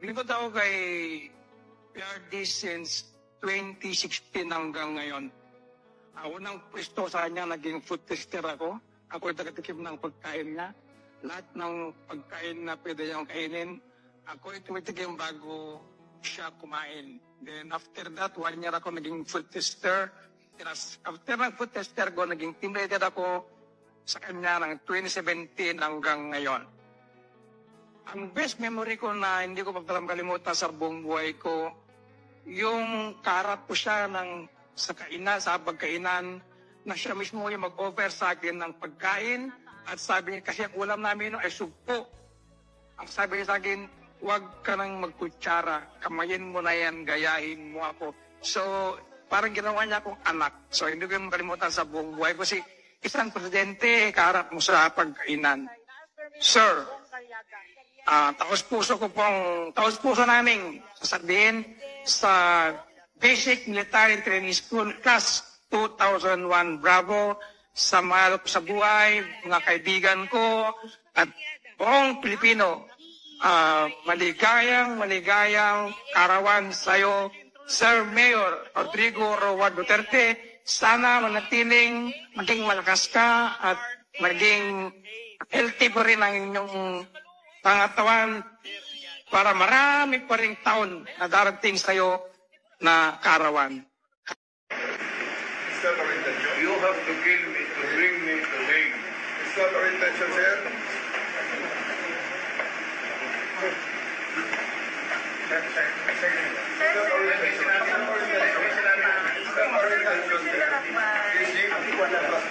Likod ako kay PRD since 2016 hanggang ngayon. Unang pwesto sa kanya, naging food tester ako. Ako yung tagatikim ng pagkain niya. Lahat ng pagkain na pwede niyang kainin, ako yung tumitikim bago siya kumain. Then after that, 1 year ako naging food tester. After ng food tester ko, naging team leader ako sa kanya ng 2017 hanggang ngayon. Ang best memory ko na hindi ko kalimutan sa buong buhay ko, yung kaharap ko siya sa pagkainan, na siya mismo yung mag-offer sa akin ng pagkain. At sabi niya, kasi ang ulam namin ay sugpo. Ang sabi niya sa akin, huwag ka nang magkutsara, kamayin mo na yan, gayahin mo ako. So, parang ginawa niya akong anak. So, hindi ko yung makalimutan sa buong buhay ko. Kasi isang presidente, kaharap mo sa pagkainan. Sir, taos puso namin sasabihin sa Basic Military Training School Class 2001 Bravo, sa mahal ko sa buhay, mga kaibigan ko, at buong Pilipino, maligayang karawan sa'yo, Sir Mayor Rodrigo Roa Duterte. Sana manatiling maging malakas ka at maging healthy pa rin ang inyong pangatawan para marami pa rin taon na darating sa'yo na karawan. It's not our intention. You have to kill me to bring me to him. It's not our intention, sir.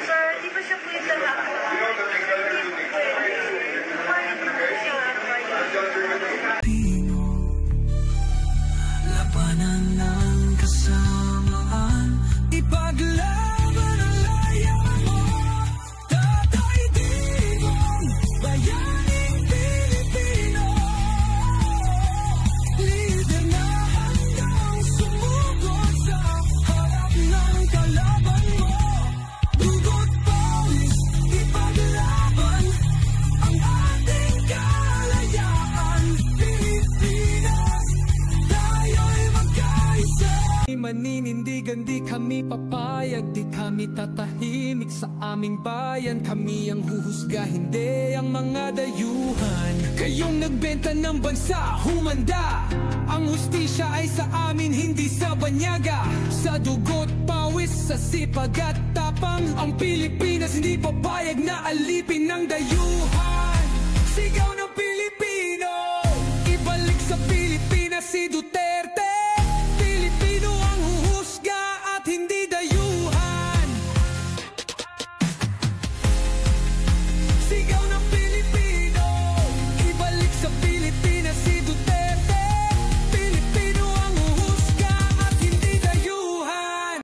Sir, di ba siya pwede lang ako? You know that you're going to do this. Labanan ng kasamaan, ipaglaban ang layawan mo. Tatay Digong, bayaning Pilipino, lider na handang sumugod sa harap ng kalaban mo. Dugot pawis, ipaglaban ang ating kalayaan. Pilipinas, tayo'y magkaisa. Maninindigan, di kami papayag, di kami tatahimik sa aming bayan. Kami ang huhusga, hindi ang mga dayuhan. Kayong nagbenta ng bansa, humanda. Ang hustisya ay sa amin, hindi sa banyaga. Sa dugot, pawis, sa sipag at tapang, ang Pilipinas hindi papayag na alipin ng dayuhan. Sigaw